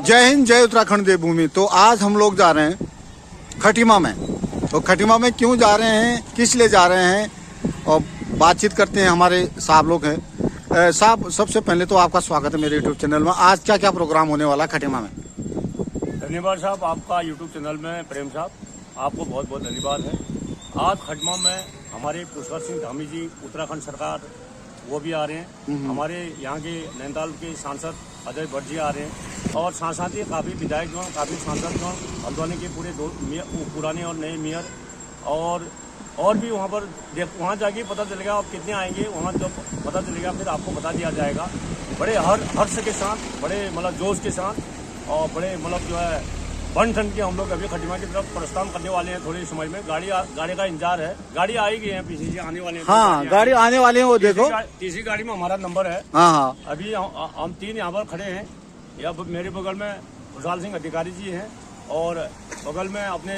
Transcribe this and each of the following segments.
जय हिंद, जय उत्तराखंड देवभूमि। तो आज हम लोग जा रहे हैं खटीमा में। तो खटीमा में क्यों जा रहे हैं, किस लिए जा रहे हैं, और बातचीत करते हैं। हमारे साहब लोग हैं। साहब, सबसे पहले तो आपका स्वागत है मेरे यूट्यूब चैनल में। आज क्या क्या प्रोग्राम होने वाला है खटीमा में? धन्यवाद साहब, आपका यूट्यूब चैनल में प्रेम साहब, आपको बहुत बहुत धन्यवाद है। आज खटीमा में हमारे पुष्कर सिंह धामी जी, उत्तराखंड सरकार, वो भी आ रहे हैं। हमारे यहाँ के नैनीताल के सांसद अजय भट्ट जी आ रहे हैं, और साथ साथ ही काफ़ी विधायकगण, काफ़ी सांसदगण, हल्द्वानी के पूरे पुराने और नए मेयर, और भी वहाँ पर वहाँ जाके पता चलेगा आप कितने आएंगे। वहाँ जब पता चलेगा फिर आपको बता दिया जाएगा। बड़े हर्ष के साथ, बड़े मतलब जोश के साथ, और बड़े मतलब जो है बन ठन के हम लोग अभी खटीमा की तरफ प्रस्थान करने वाले हैं। थोड़ी समय में गाड़ी का इंतजार है। गाड़ी आई गई है, पीछे से आने वाले हैं। हाँ, गाड़ी आने वाले हैं, वो देखो। तीसरी गाड़ी में हमारा नंबर है। हाँ। अभी हम 3 यहाँ पर खड़े हैं। या मेरे बगल में खुशहाल सिंह अधिकारी जी हैं, और बगल में अपने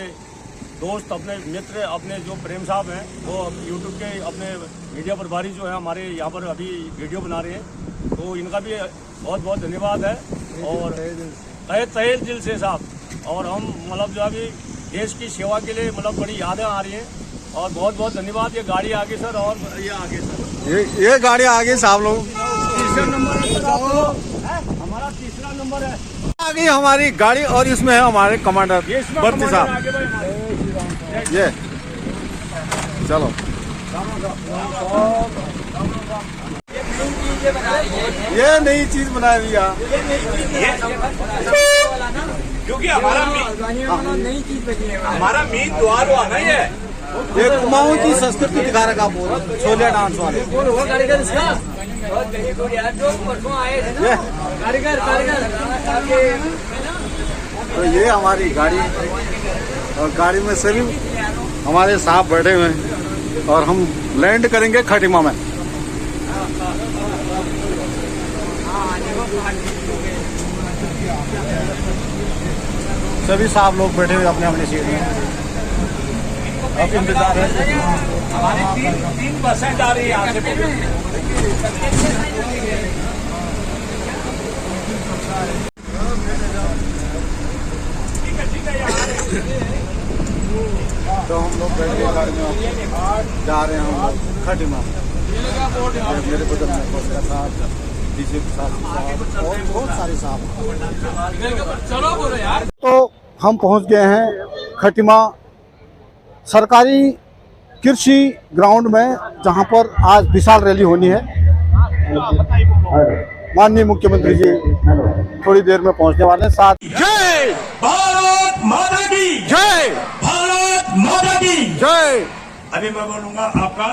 दोस्त, अपने मित्र, अपने जो प्रेम साहब हैं, वो यूट्यूब के अपने मीडिया प्रभारी जो है हमारे यहाँ पर अभी वीडियो बना रहे हैं। तो इनका भी बहुत बहुत धन्यवाद है, और तहे दिल से साहब। और हम मतलब जो अभी देश की सेवा के लिए मतलब बड़ी यादें आ रही हैं, और बहुत बहुत धन्यवाद। ये गाड़ी आगे सर, और ये आगे सर, ये गाड़ी आगे साहब लोग। तीसरा नंबर है सर, हमारा तीसरा नंबर है। आ गई हमारी गाड़ी, और इसमें है हमारे कमांडर भट्टी साहब। ये चलो, ये नई चीज बना दिया, क्योंकि हमारा मेन द्वार हुआ ना। ये कुमाऊं की संस्कृति दिखा रखा पूरा, छोलिया डांस वाले। तो ये हमारी गाड़ी, और गाड़ी में सभी हमारे साहब बैठे हुए हैं, और हम लैंड करेंगे खटीमा में। सभी साहब लोग बैठे हुए अपने अपने सीट में। अब इंतजार है। हमारी 3% आ रही है यहाँ से। तो हम लोग बैठ के गाड़ी में जा रहे हैं, हम लोग खटीमा। मेरे बगल में पुष्कर साहब, डीजीपी साहब, और बहुत सारे साहब। तो हम पहुंच गए हैं खटीमा सरकारी कृषि ग्राउंड में, जहां पर आज विशाल रैली होनी है। माननीय मुख्यमंत्री जी थोड़ी देर में पहुंचने वाले हैं। साथ जय भारत माता की जय, भारत माता की जय। अभी मैं बोलूंगा आपका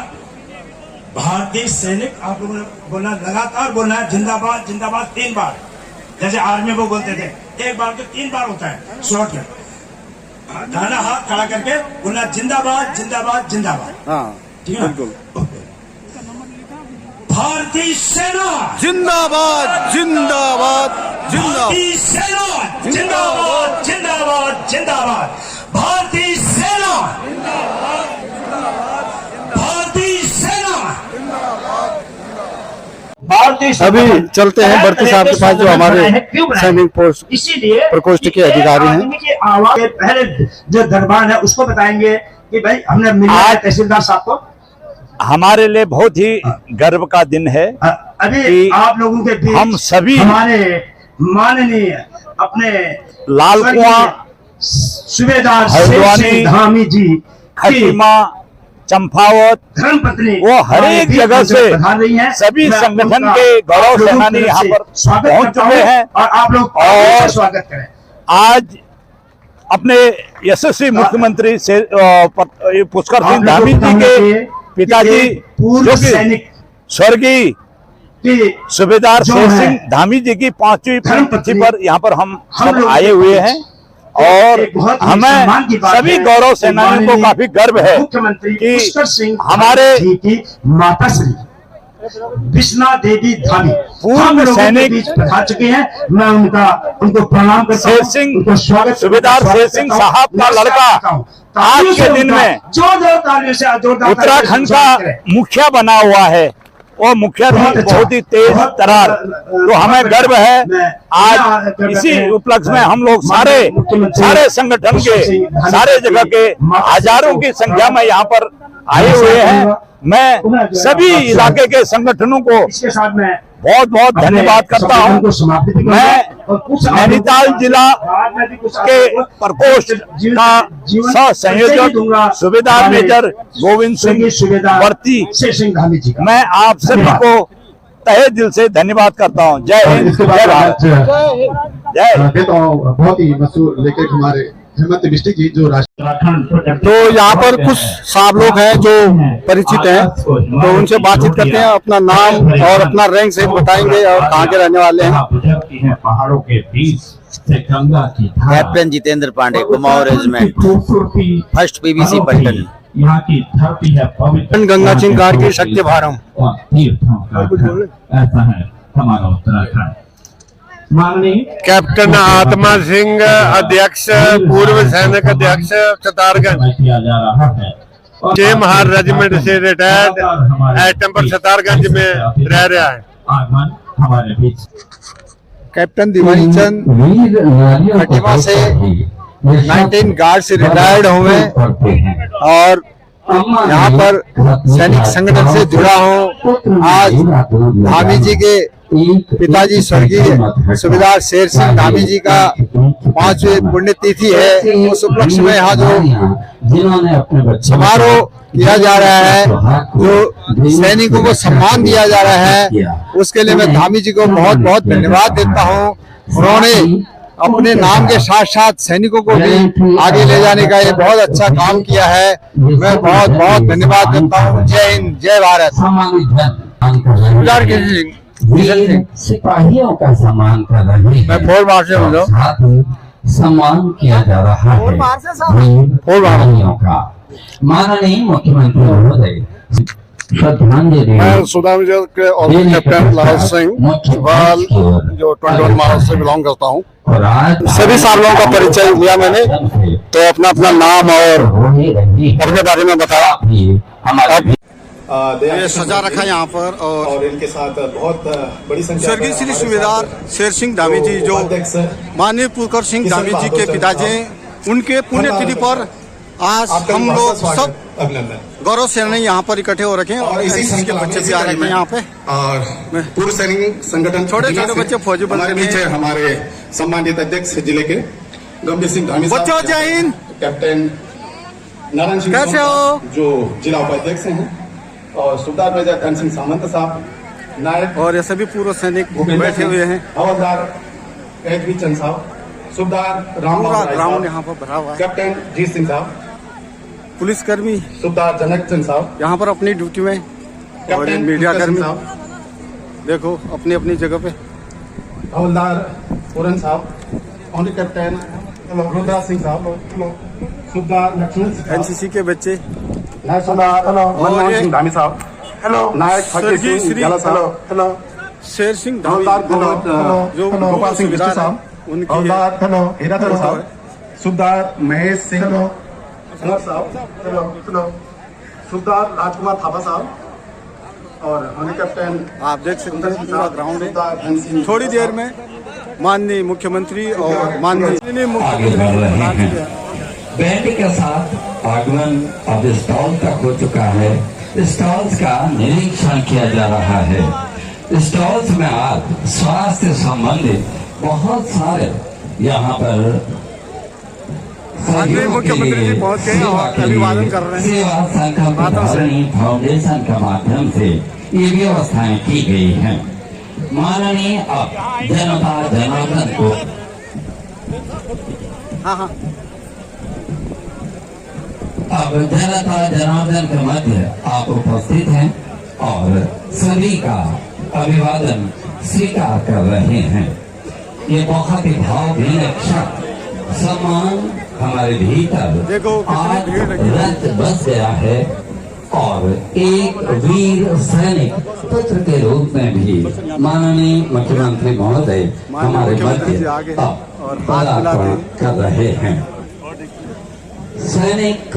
भारतीय सैनिक, आप लोगों ने बोलना, लगातार बोलना है जिंदाबाद जिंदाबाद 3 बार, जैसे आर्मी वो बोलते थे। 1 बार तो 3 बार होता है शॉर्ट में। दाना हाथ खड़ा करके बोलना जिंदाबाद जिंदाबाद जिंदाबाद। हाँ, ठीक है, बिल्कुल। भारतीय सेना जिंदाबाद जिंदाबाद जिंदाबाद, भारतीय सेना जिंदाबाद जिंदाबाद जिंदाबाद, भारतीय सेना भारतीय सेना। अभी चलते हैं भट्टी साहब के पास, जो हमारे सैनिक पोस्ट इसीलिए प्रकोष्ठ के अधिकारी हैं। आदमी की आवाज पहले जो दरबार है उसको बताएंगे कि भाई हमने मिला है तहसीलदार साहब को। हमारे लिए बहुत ही गर्व का दिन है। अभी आप लोगों के बीच हम सभी हमारे माननीय अपने लाल कुआं, सूबेदार हल्द्वानी, धामी जी, खटीमा, चंपावत, धर्मपत्नी, वो हर एक जगह से पधार रही हैं। सभी संगठन के गौरव सेनानी यहाँ पर पहुंच चुके हैं, और आप लोग और स्वागत करें। आज अपने यशस्वी मुख्यमंत्री से पुष्कर सिंह धामी जी के पिताजी, पूर्व सैनिक स्वर्गीय सूबेदार शेर सिंह धामी जी की 5वीं पुण्यतिथि पर यहाँ पर हम सब आए हुए हैं, और हमें सभी गौरव सेनानियों को काफी गर्व है कि हमारे माता श्री विष्णा देवी धामी पूर्व सैनिक पधार चुके हैं। मैं उनको प्रणाम करता हूं, शेर सिंह, उनको स्वागत, सूबेदार शेर सिंह साहब का लड़का आज के दिन में जोरदार तालियों से उत्तराखंड का मुखिया बना हुआ है। और मुखिया थी बहुत ही तेज तरार। तो हमें गर्व है आज इसी उपलक्ष्य में हम लोग सारे संगठन के सारे जगह के हजारों की संख्या में यहाँ पर आए हुए हैं। मैं सभी इलाके के संगठनों को बहुत बहुत धन्यवाद करता हूं। मैं नैनीताल जिला के प्रकोष्ठ का सह संयोजक सूबेदार मेजर गोविंद सिंह वर्ती, मैं आप सभी को तहे दिल से धन्यवाद करता हूं। जय हिंद, जय भारत, जय हिंद। तो बहुत ही मशहूर लेखक हमारे हेमंत बिष्ट जी जो तो यहाँ पर कुछ साहब लोग हैं जो परिचित हैं, तो उनसे बातचीत करते हैं। अपना नाम और अपना रैंक से बताएंगे और कहाँ के रहने वाले हैं। पहाड़ों के बीच से गंगा की captain Jitendra Pandey, Kumaon regiment, first PBC पलटन। यहाँ की धरती है पवित्र, गंगा सिंह गाड़ की शक्ति भारम। और तीर्थों का घर। ऐसा है हमारा उत्तराखंड। माननीय कैप्टन आत्मा सिंह, अध्यक्ष, पूर्व सैनिक अध्यक्ष सतारगंज, किया जा रहा है। छह महार रेजिमेंट से रिटायर्ड एटम्पर सतारगंज में रह रहा है। आगमन हमारे बीच कैप्टन दिवाली चंद खटीमा से 19 गार्ड से रिटायर्ड हुए और यहाँ पर सैनिक संगठन से जुड़ा हूँ। आज धामी जी के पिताजी स्वर्गीय सूबेदार शेर सिंह धामी जी का 5वीं पुण्यतिथि है। उस उपलक्ष्य में यहाँ जो समारोह किया जा रहा है, जो सैनिकों को सम्मान दिया जा रहा है, उसके लिए मैं धामी जी को बहुत बहुत धन्यवाद देता हूँ। उन्होंने अपने नाम के साथ साथ सैनिकों को भी आगे ले जाने का ये बहुत अच्छा काम किया है। मैं बहुत बहुत धन्यवाद देता हूँ। जय हिंद, जय भारत। सिपाहियों का सम्मान कर रहे हैं। मैं फोर मार्च से बोल रहा हूँ। सम्मान किया जा रहा है सिपाहियों का। माननीय मुख्यमंत्री महोदय श्रद्धांजलि। मैं सुदाम के और कैप्टन लाल सिंह सुवाल जो 21 महाराष्ट्र से बिलोंग करता हूँ। सभी सालों का परिचय लिया मैंने, तो अपना अपना नाम और अपने बारे में बताया। ये सजा रखा यहाँ पर और इनके साथ बहुत बड़ी संख्या स्वर्गीय श्री सूबेदार शेर सिंह धामी जी जो माननीय पुरकर सिंह धामी जी के पिताजी हैं, उनके पुण्यतिथि पर आज हम लोग सब गौरव सेनानी यहाँ पर इकट्ठे हो रखे हैं और इसी के बच्चे भी आ रहे हैं यहाँ पे। और पूर्व सैनिक संगठन छोटे छोटे बच्चे फौजी बन हमारे पीछे हमारे सम्मानित अध्यक्ष जिले के गंभीर सिंह धामी बच्चों जय हिंद। कैप्टन नारायण सिंह कैसे हो? जो जिला उपाध्यक्ष हैं, और सूबेदार मेजर धन सिंह सामंत साहब, नायक और ये सभी पूर्व सैनिक बैठे हुए हैं। हवलदार एचबी चंद साहब, सूबेदार ग्राउंड यहाँ पर भरा हुआ है। कैप्टन जीत सिंह साहब, पुलिसकर्मी सूबेदार जनक चंद साहब यहाँ पर अपनी ड्यूटी में, और ये मीडिया कर्मी देखो अपनी अपनी जगह पे। हवलदार पूरन साहब, ऑनरी कैप्टन रुद्रा सिंह साहब, सूबेदार लक्ष्मण, एनसीसी के बच्चे, नायक सूबेदार मनमोहन सिंह धामी साहब, नायक फकीर सिंह जाला साहब, शेर सिंह धामी हवलदार जो गोपाल सिंह बिष्ट साहब, उनकी हवलदार हीराचंद साहब, सूबेदार महेश सिंह साहब, सूबेदार राजकुमार थापा साहब, और ऑनरी कैप्टन आप देख सकते हैं पूरा ग्राउंड है। थोड़ी देर में माननीय मुख्यमंत्री और माननीय मुख्यमंत्री बैंड के साथ आगमन अब स्टॉल तक हो चुका है। स्टॉल्स का निरीक्षण किया जा रहा है। स्टॉल्स में आज स्वास्थ्य संबंधित बहुत सारे यहाँ पर मुख्यमंत्री जी पहुंच गए और अभिवादन कर रहे हैं। सेवा संकल्प फाउंडेशन के माध्यम से ये व्यवस्थाएं की गई हैं। माननीय अब जनता जनार्दन को अब जनता जनार्दन के मध्य आप उपस्थित हैं और सभी का अभिवादन स्वीकार कर रहे हैं। ये बहुत ही भावभीन क्षण सम्मान हमारे भीतर आज रच बस गया है और एक वीर सैनिक पुत्र के रूप में भी माननीय मुख्यमंत्री महोदय हमारे मध्य पदार्पण कर रहे हैं। सैनिक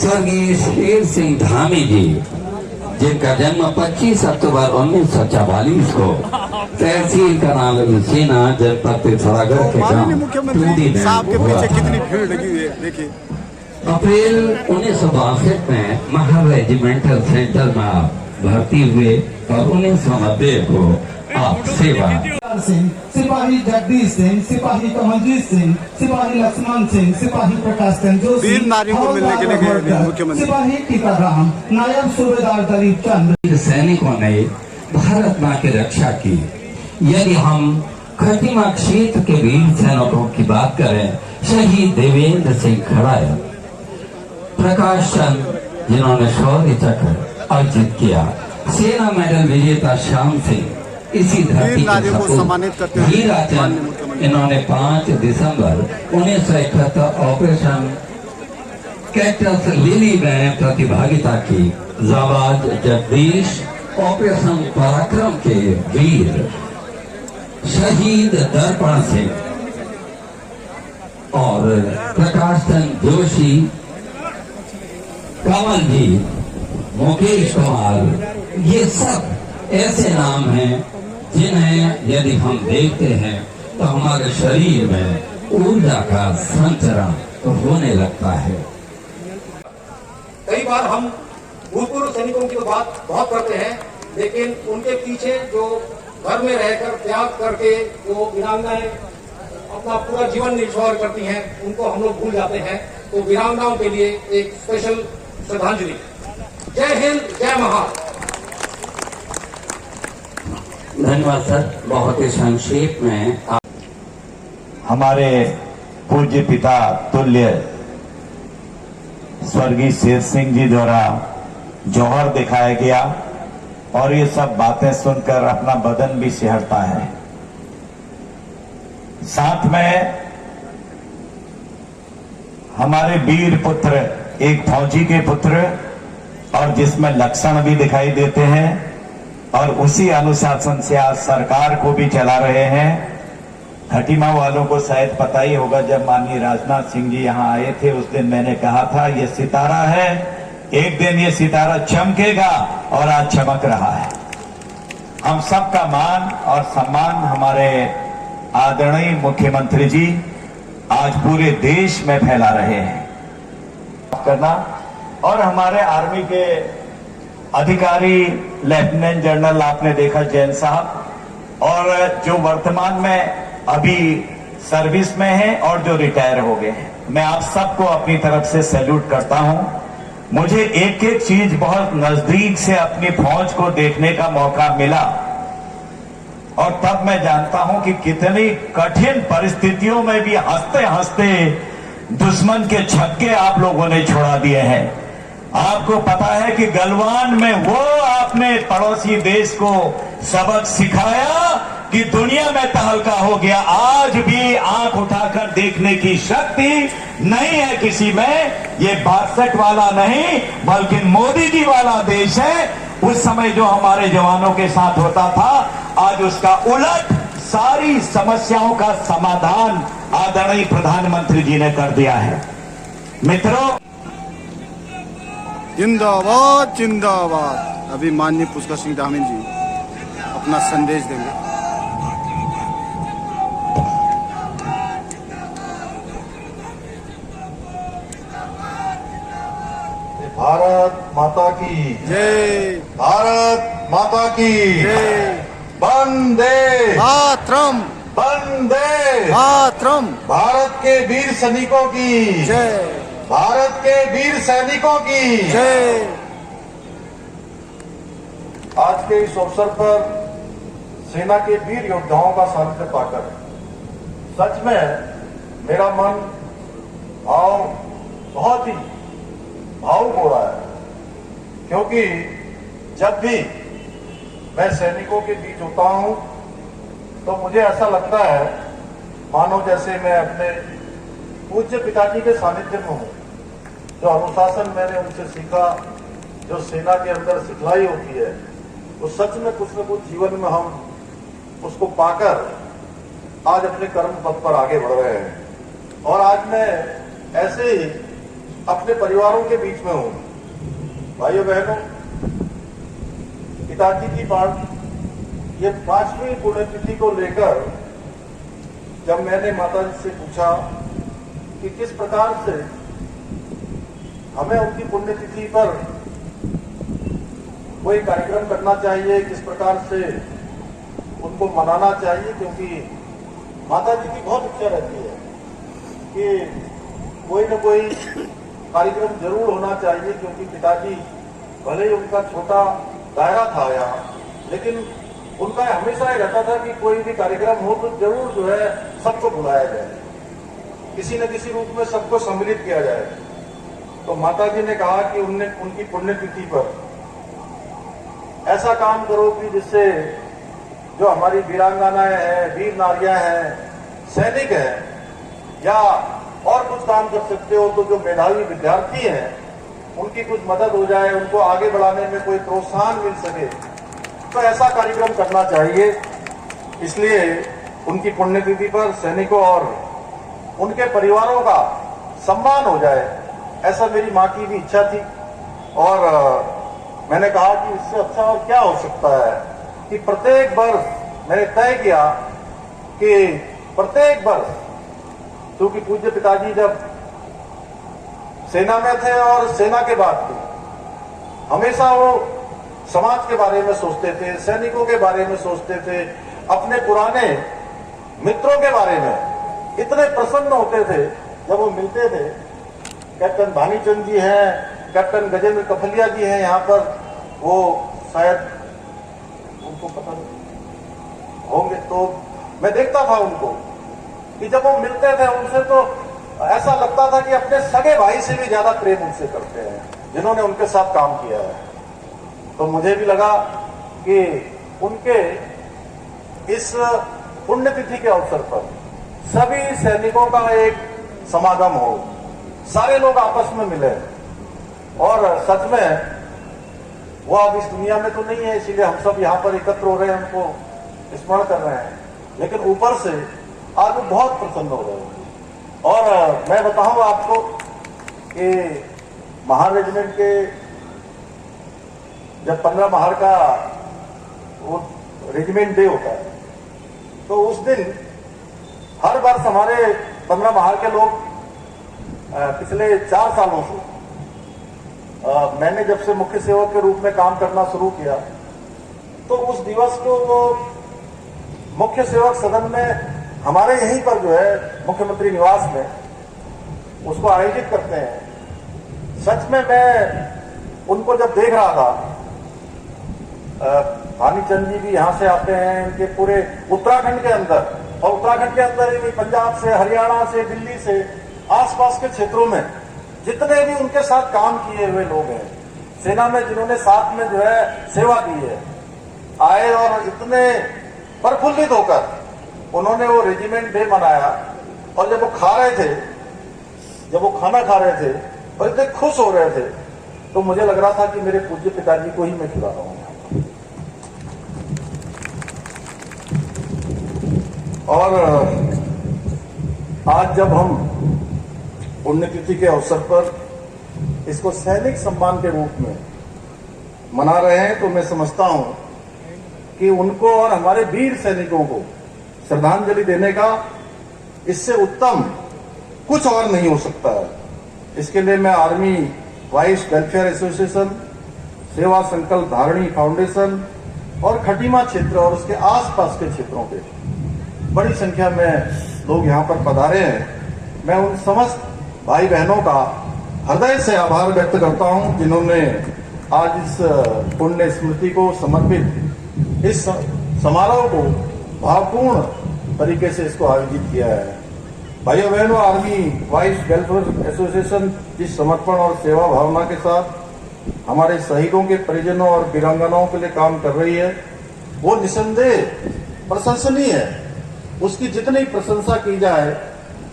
स्वर्गीय शेर सिंह धामी जी जिनका जन्म 25 अक्टूबर 1944 को तहसील का नाम सेना जनपद पिथौरागढ़ के माननीय गांव मुख्यमंत्री टूंडी साहब के में हुआ पीछे था। कितनी भीड़ लगी हुई है, देखिए। अप्रैल 1962 में महार रेजिमेंटल सेंटर में आप भर्ती हुए और 1990 को आप सेवा सिंह, सिपाही जगदीश सिंह, सिपाही कमलजीत सिंह, सिपाही लक्ष्मण सिंह, सिपाही प्रकाश चंद्र जोशी, वीर नारियों को मिलने के लिए गए मुख्यमंत्री। सिपाही टीकाराम, नायब सूबेदार दलीप चंद्र। सैनिकों ने भारत माँ की रक्षा की। यदि हम खटीमा क्षेत्र के वीर सैनिकों की बात करें, शहीद देवेंद्र सिंह खड़ाय, प्रकाश चंद जिन्होंने शौर्य चक्र अर्जित किया, सेना मेडल विजेता श्याम सिंह, इसी धरती वीर नारियों को के सम्मानित करते हुए हीरा चंद, इन्होंने 5 दिसंबर 1971 ऑपरेशन कैक्टस लिली में प्रतिभागिता की। जाबाज जगदीश ऑपरेशन पराक्रम के वीर शहीद दर्पण सिंह और प्रकाश चंद जोशी, कमल जी, मुकेश कुमार, ये सब ऐसे नाम हैं जिन्हें यदि हम देखते हैं तो हमारे शरीर में ऊर्जा का संचरण होने लगता है। कई बार हम भूतपूर्व सैनिकों की तो बात बहुत करते हैं, लेकिन उनके पीछे जो घर में रहकर त्याग करके जो वीरांगनाएं अपना पूरा जीवन निछावर करती हैं, उनको हम लोग भूल जाते हैं। तो वीरांगनाओं के लिए एक स्पेशल श्रद्धांजलि। जय हिंद, जय महान। धन्यवाद सर, बहुत ही संक्षेप में। हमारे पूज्य पिता तुल्य स्वर्गीय शेर सिंह जी द्वारा जौहर दिखाया गया और ये सब बातें सुनकर अपना बदन भी सिहरता है। साथ में हमारे वीर पुत्र, एक फौजी के पुत्र और जिसमें लक्षण भी दिखाई देते हैं और उसी अनुशासन से आज सरकार को भी चला रहे हैं। खटीमा वालों को शायद पता ही होगा, जब माननीय राजनाथ सिंह जी यहां आए थे उस दिन मैंने कहा था ये सितारा है, एक दिन ये सितारा चमकेगा और आज चमक रहा है। हम सबका मान और सम्मान हमारे आदरणीय मुख्यमंत्री जी आज पूरे देश में फैला रहे हैं करना। और हमारे आर्मी के अधिकारी लेफ्टिनेंट जनरल आपने देखा जैन साहब, और जो वर्तमान में अभी सर्विस में हैं और जो रिटायर हो गए हैं, मैं आप सबको अपनी तरफ से सैल्यूट करता हूं। मुझे एक एक चीज बहुत नजदीक से अपनी फौज को देखने का मौका मिला और तब मैं जानता हूं कि कितनी कठिन परिस्थितियों में भी हंसते हंसते दुश्मन के छक्के आप लोगों ने छोड़ा दिए हैं। आपको पता है कि गलवान में वो आपने पड़ोसी देश को सबक सिखाया कि दुनिया में तहलका हो गया। आज भी आंख उठाकर देखने की शक्ति नहीं है किसी में। ये 62 वाला नहीं बल्कि मोदी जी वाला देश है। उस समय जो हमारे जवानों के साथ होता था, आज उसका उलट सारी समस्याओं का समाधान आदरणीय प्रधानमंत्री जी ने कर दिया है। मित्रों, जिंदाबाद जिंदाबाद। अभी माननीय पुष्कर सिंह धामी जी अपना संदेश देंगे। भारत माता की जय, भारत माता की जय, वंदे मातरम, वंदे मातरम, भारत के वीर सैनिकों की जय, भारत के वीर सैनिकों की जय। आज के इस अवसर पर सेना के वीर योद्धाओं का सानिध्य पाकर सच में मेरा मन बहुत ही भावुक हो रहा है, क्योंकि जब भी मैं सैनिकों के बीच होता हूं तो मुझे ऐसा लगता है मानो जैसे मैं अपने पूज्य पिताजी के सानिध्य में हूं। जो अनुशासन मैंने उनसे सीखा, जो सेना के अंदर सिखलाई होती है, तो सच में कुछ न कुछ जीवन में हम उसको पाकर आज अपने कर्म पथ पर आगे बढ़ रहे हैं। और आज मैं ऐसे ही अपने परिवारों के बीच में हूं। भाइयों बहनों, पिताजी की ये 5वीं पुण्यतिथि को लेकर जब मैंने माता जी से पूछा कि किस प्रकार से हमें उनकी पुण्यतिथि पर कोई कार्यक्रम करना चाहिए, किस प्रकार से उनको मनाना चाहिए, क्योंकि माता जी की बहुत इच्छा रहती है कि कोई न कोई कार्यक्रम जरूर होना चाहिए, क्योंकि पिताजी भले ही उनका छोटा दायरा था यहाँ, लेकिन उनका हमेशा ही रहता था कि कोई भी कार्यक्रम हो तो जरूर जो है सबको बुलाया जाए, किसी न किसी रूप में सबको सम्मिलित किया जाए। तो माता जी ने कहा कि उनकी पुण्यतिथि पर ऐसा काम करो कि जिससे जो हमारी वीरांगनाएं हैं, वीर नारियां हैं, सैनिक हैं, या और कुछ काम कर सकते हो तो जो मेधावी विद्यार्थी हैं उनकी कुछ मदद हो जाए, उनको आगे बढ़ाने में कोई प्रोत्साहन मिल सके, तो ऐसा कार्यक्रम करना चाहिए। इसलिए उनकी पुण्यतिथि पर सैनिकों और उनके परिवारों का सम्मान हो जाए, ऐसा मेरी माँ की भी इच्छा थी। और मैंने कहा कि इससे अच्छा और क्या हो सकता है कि प्रत्येक वर्ष मैंने तय किया कि प्रत्येक वर्ष, क्योंकि पूज्य पिताजी जब सेना में थे और सेना के बाद थे, हमेशा वो समाज के बारे में सोचते थे, सैनिकों के बारे में सोचते थे, अपने पुराने मित्रों के बारे में इतने प्रसन्न होते थे जब वो मिलते थे। कैप्टन भानीचंद जी हैं, कैप्टन गजेंद्र कफलिया जी हैं यहाँ पर, वो शायद उनको पता नहीं होंगे, तो मैं देखता था उनको कि जब वो मिलते थे उनसे तो ऐसा लगता था कि अपने सगे भाई से भी ज्यादा प्रेम उनसे करते हैं जिन्होंने उनके साथ काम किया है। तो मुझे भी लगा कि उनके इस पुण्यतिथि के अवसर पर सभी सैनिकों का एक समागम हो, सारे लोग आपस में मिले, और सच में वो अब इस दुनिया में तो नहीं है, इसीलिए हम सब यहाँ पर एकत्र हो रहे हैं, उनको स्मरण कर रहे हैं, लेकिन ऊपर से आज वो बहुत प्रसन्न हो रहे हैं। और मैं बताऊं आपको कि महार रेजिमेंट के जब 15 महार का वो रेजिमेंट डे होता है, तो उस दिन हर वर्ष हमारे 15 महार के लोग पिछले 4 सालों से मैंने जब से मुख्य सेवक के रूप में काम करना शुरू किया, तो उस दिवस को वो मुख्य सेवक सदन में हमारे यहीं पर जो है मुख्यमंत्री निवास में उसको आयोजित करते हैं। सच में मैं उनको जब देख रहा था, भानीचंद जी भी यहाँ से आते हैं, इनके पूरे उत्तराखंड के अंदर, और उत्तराखंड के अंदर ही पंजाब से, हरियाणा से, दिल्ली से, आसपास के क्षेत्रों में जितने भी उनके साथ काम किए हुए लोग हैं, सेना में जिन्होंने साथ में जो है सेवा दी है, आए और इतने प्रफुल्लित होकर उन्होंने वो रेजिमेंट डे मनाया। और जब वो खा रहे थे, जब वो खाना खा रहे थे और इतने खुश हो रहे थे, तो मुझे लग रहा था कि मेरे पूज्य पिताजी को ही मैं खिला रहा हूं। और आज जब हम पुण्यतिथि के अवसर पर इसको सैनिक सम्मान के रूप में मना रहे हैं, तो मैं समझता हूं कि उनको और हमारे वीर सैनिकों को श्रद्धांजलि देने का इससे उत्तम कुछ और नहीं हो सकता है। इसके लिए मैं आर्मी वाइस वेलफेयर एसोसिएशन, सेवा संकल्प धारणी फाउंडेशन और खटीमा क्षेत्र और उसके आसपास के क्षेत्रों के बड़ी संख्या में लोग यहाँ पर पधारे हैं, मैं उन समस्त भाई बहनों का हृदय से आभार व्यक्त करता हूँ जिन्होंने आज इस पुण्य स्मृति को समर्पित इस समारोह को भावपूर्ण तरीके से इसको आयोजित किया है। भाइयों बहनों, आर्मी वाइस वेलफेयर एसोसिएशन जिस समर्पण और सेवा भावना के साथ हमारे शहीदों के परिजनों और वीरांगनाओं के लिए काम कर रही है, वो निसंदेह प्रशंसनीय है। उसकी जितनी प्रशंसा की जाए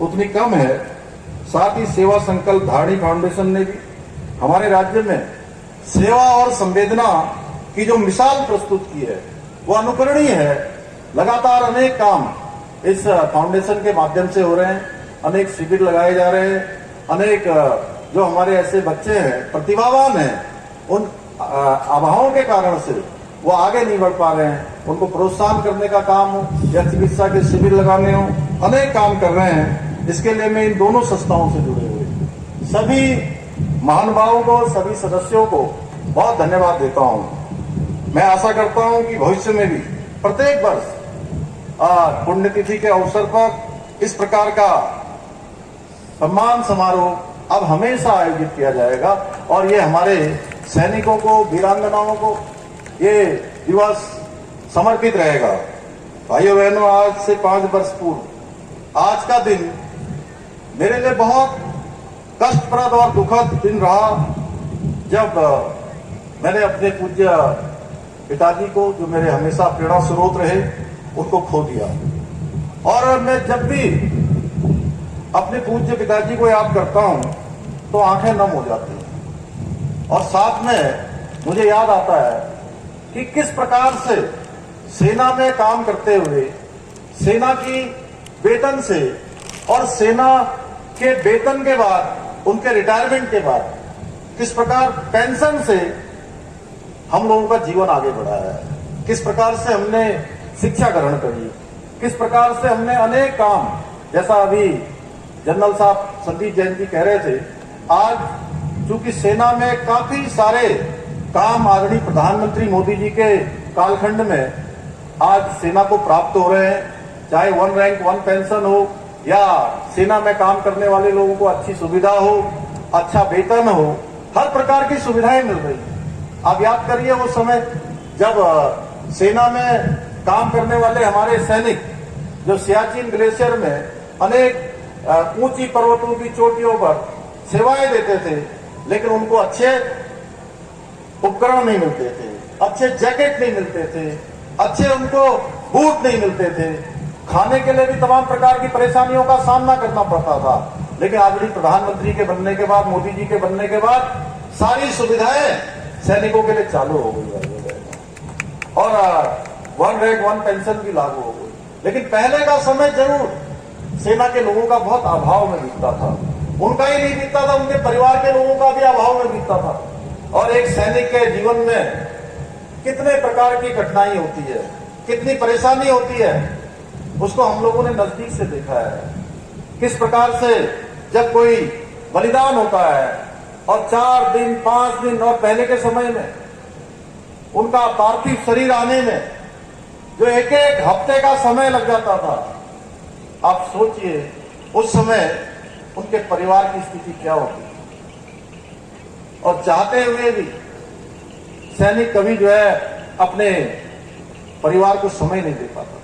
उतनी कम है। साथ ही सेवा संकल्प धारणी फाउंडेशन ने भी हमारे राज्य में सेवा और संवेदना की जो मिसाल प्रस्तुत की है वो अनुकरणीय है। लगातार अनेक काम इस फाउंडेशन के माध्यम से हो रहे हैं, अनेक शिविर लगाए जा रहे हैं, अनेक जो हमारे ऐसे बच्चे हैं प्रतिभावान हैं, उन अभावों के कारण से वो आगे नहीं बढ़ पा रहे हैं, उनको प्रोत्साहन करने का काम हो या चिकित्सा के शिविर लगाने हो, अनेक काम कर रहे हैं। इसके लिए मैं इन दोनों संस्थाओं से जुड़े हुए सभी महानुभावों को, सभी सदस्यों को बहुत धन्यवाद देता हूं। मैं आशा करता हूं कि भविष्य में भी प्रत्येक वर्ष पुण्यतिथि के अवसर पर इस प्रकार का सम्मान समारोह अब हमेशा आयोजित किया जाएगा और ये हमारे सैनिकों को, वीरांगनाओं को ये दिवस समर्पित रहेगा। भाइयों बहनों, आज से 5 वर्ष पूर्व आज का दिन मेरे लिए बहुत कष्टप्रद और दुखद दिन रहा, जब मैंने अपने पूज्य पिताजी को, जो मेरे हमेशा प्रेरणा स्रोत रहे, उनको खो दिया। और मैं जब भी अपने पूज्य पिताजी को याद करता हूं तो आंखें नम हो जाती हैं और साथ में मुझे याद आता है कि किस प्रकार से सेना में काम करते हुए, सेना की वेतन से और सेना के वेतन के बाद, उनके रिटायरमेंट के बाद किस प्रकार पेंशन से हम लोगों का जीवन आगे बढ़ा है, किस प्रकार से हमने शिक्षा ग्रहण करी, किस प्रकार से हमने अनेक काम, जैसा अभी जनरल साहब संदीप जैन जी कह रहे थे, आज चूंकि सेना में काफी सारे काम आदरणीय प्रधानमंत्री मोदी जी के कालखंड में आज सेना को प्राप्त हो रहे हैं, चाहे 1 रैंक 1 पेंशन हो या सेना में काम करने वाले लोगों को अच्छी सुविधा हो, अच्छा वेतन हो, हर प्रकार की सुविधाएं मिल रही हैं। आप याद करिए वो समय जब सेना में काम करने वाले हमारे सैनिक जो सियाचिन ग्लेशियर में अनेक ऊंची पर्वतों की चोटियों पर सेवाएं देते थे, लेकिन उनको अच्छे उपकरण नहीं मिलते थे, अच्छे जैकेट नहीं मिलते थे, अच्छे उनको बूट नहीं मिलते थे, खाने के लिए भी तमाम प्रकार की परेशानियों का सामना करना पड़ता था। लेकिन आदरणीय प्रधानमंत्री के बनने के बाद, मोदी जी के बनने के बाद सारी सुविधाएं सैनिकों के लिए चालू हो गई है और 1 रैंक 1 पेंशन भी लागू हो गई। लेकिन पहले का समय जरूर सेना के लोगों का बहुत अभाव में बीतता था, उनका ही नहीं बीतता था, उनके परिवार के लोगों का भी अभाव में बीतता था। और एक सैनिक के जीवन में कितने प्रकार की कठिनाई होती है, कितनी परेशानी होती है, उसको हम लोगों ने नजदीक से देखा है। किस प्रकार से जब कोई बलिदान होता है और 4 दिन 5 दिन और पहले के समय में उनका पार्थिव शरीर आने में जो एक हफ्ते का समय लग जाता था, आप सोचिए उस समय उनके परिवार की स्थिति क्या होती। और चाहते हुए भी सैनिक कभी जो है अपने परिवार को समय नहीं दे पाता,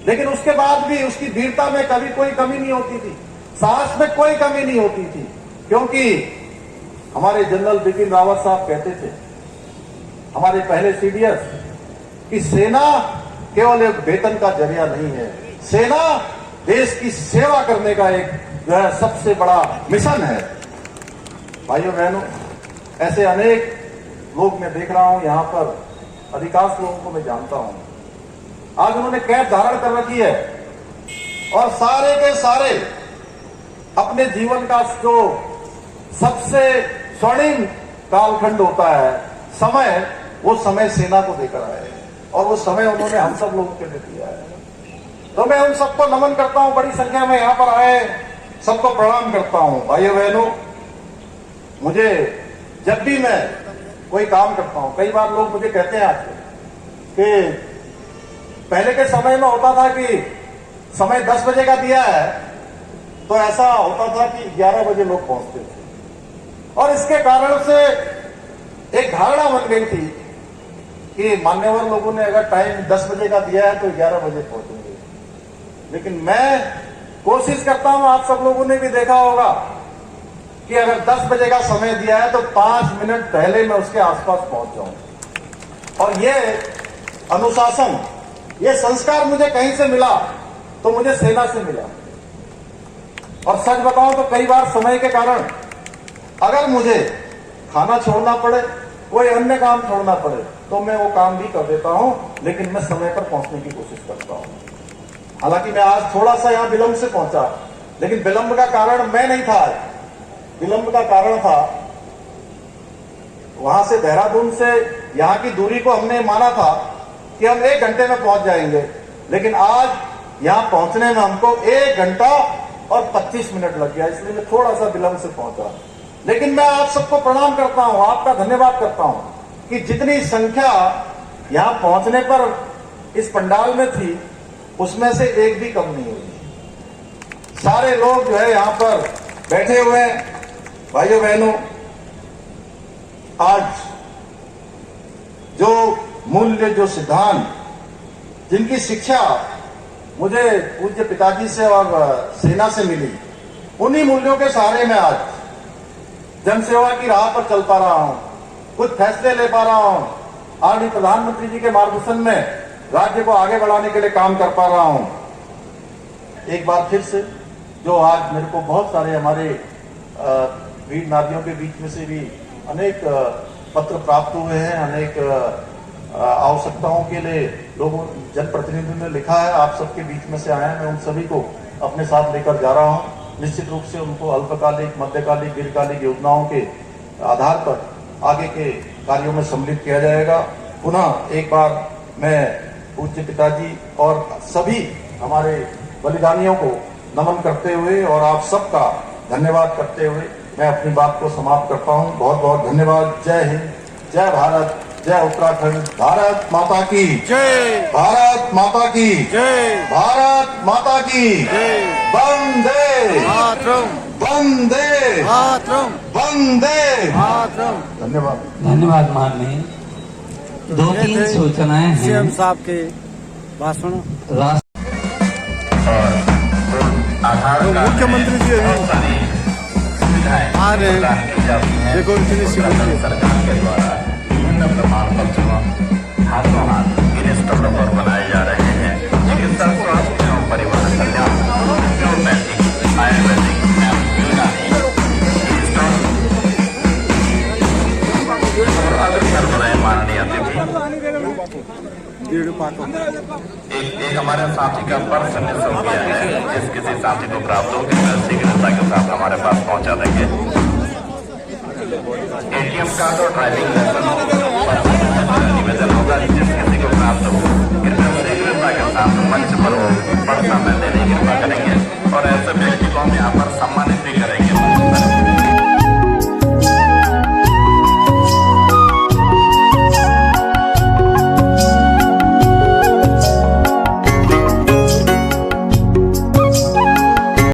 लेकिन उसके बाद भी उसकी वीरता में कभी कोई कमी नहीं होती थी, साहस में कोई कमी नहीं होती थी, क्योंकि हमारे जनरल बिपिन रावत साहब कहते थे, हमारे पहले सीडीएस, कि सेना केवल एक वेतन का जरिया नहीं है, सेना देश की सेवा करने का एक जो है सबसे बड़ा मिशन है। भाइयों बहनों, ऐसे अनेक लोग मैं देख रहा हूं यहाँ पर, अधिकांश लोगों को मैं जानता हूं, आज उन्होंने कैप धारण कर रखी है और सारे के सारे अपने जीवन का जो सबसे स्वर्णिम कालखंड होता है, समय, वो समय सेना को देकर आए और वो समय उन्होंने हम सब लोगों के लिए दिया है। तो मैं उन सबको नमन करता हूं, बड़ी संख्या में यहाँ पर आए सबको प्रणाम करता हूं। भाइयों बहनों, मुझे जब भी मैं कोई काम करता हूं, कई बार लोग मुझे कहते हैं आज कि पहले के समय में होता था कि समय 10 बजे का दिया है तो ऐसा होता था कि 11 बजे लोग पहुंचते थे, और इसके कारण से एक धारणा बन गई थी कि मान्यवर लोगों ने अगर टाइम 10 बजे का दिया है तो 11 बजे पहुंचेंगे। लेकिन मैं कोशिश करता हूं, आप सब लोगों ने भी देखा होगा कि अगर 10 बजे का समय दिया है तो 5 मिनट पहले मैं उसके आसपास पहुंच जाऊं। और ये अनुशासन, ये संस्कार मुझे कहीं से मिला तो मुझे सेना से मिला। और सच बताऊं तो कई बार समय के कारण अगर मुझे खाना छोड़ना पड़े, कोई अन्य काम छोड़ना पड़े, तो मैं वो काम भी कर देता हूं, लेकिन मैं समय पर पहुंचने की कोशिश करता हूं। हालांकि मैं आज थोड़ा सा यहां विलंब से पहुंचा, लेकिन विलंब का कारण मैं नहीं था, विलंब का कारण था वहां से देहरादून से यहाँ की दूरी को हमने माना था कि हम 1 घंटे में पहुंच जाएंगे, लेकिन आज यहाँ पहुंचने में हमको 1 घंटा और 25 मिनट लग गया, इसलिए मैं थोड़ा सा विलंब से पहुंचा। लेकिन मैं आप सबको प्रणाम करता हूं, आपका धन्यवाद करता हूं कि जितनी संख्या यहाँ पहुंचने पर इस पंडाल में थी, उसमें से एक भी कम नहीं हुई। सारे लोग जो है यहाँ पर बैठे हुए हैं। भाइयों बहनों, आज जो मूल्य, जो सिद्धांत, जिनकी शिक्षा मुझे पूज्य पिताजी से और सेना से मिली, उन्हीं मूल्यों के सहारे में आज जनसेवा की राह पर चल पा रहा हूं, कुछ फैसले ले पा रहा हूं, आदरणीय प्रधानमंत्री जी के मार्गदर्शन में राज्य को आगे बढ़ाने के लिए काम कर पा रहा हूं। एक बार फिर से जो आज मेरे को बहुत सारे हमारे वीर नारियों के बीच में से भी अनेक पत्र प्राप्त हुए हैं, अनेक आवश्यकताओं के लिए लोगों, जनप्रतिनिधियों ने लिखा है, आप सबके बीच में से आए हैं। मैं उन सभी को अपने साथ लेकर जा रहा हूं। निश्चित रूप से उनको अल्पकालिक, मध्यकालिक, दीर्घकालिक योजनाओं के आधार पर आगे के कार्यों में सम्मिलित किया जाएगा। पुनः एक बार मैं पूज्य पिताजी और सभी हमारे बलिदानियों को नमन करते हुए और आप सबका धन्यवाद करते हुए मैं अपनी बात को समाप्त करता हूं। बहुत बहुत धन्यवाद। जय हिंद, जय भारत, जय उत्तराखंड। भारत माता की जय, भारत माता की जय, भारत माता की जय। वंदे मातरम, वंदे मातरम, वंदे मातरम। धन्यवाद। धन्यवाद माननीय। 2-3 सूचनाएं सीएम हैं। साहब के भाषण। राष्ट्र मुख्यमंत्री जी अभी आ रहे हैं, देखो इतनी सिक्योरिटी सरकार के द्वारा विभिन्न प्रमाण पत्रों हाथों हाथ गिनेस नंबर बनाए जा रहे हैं। चिकित्सा, स्वास्थ्य एवं परिवार कल्याण, होम्योपैथिक, आयुर्वेदिक और अग्रसर बनाए माननीय अतिथि। एक हमारे साथी का पर्स मिस हो गया है, जिस किसी साथी को प्राप्त हो कि शीघ्रता के साथ हमारे पास पहुंचा देंगे। एटीएम कार्ड और ड्राइविंग लाइसेंस निवेदन होगा, जिस किसी को प्राप्त हो कृपया शीघ्रता के साथ मंच पर हो पर्चा में देने की कृपा करेंगे। और ऐसे व्यक्ति को हम यहाँ पर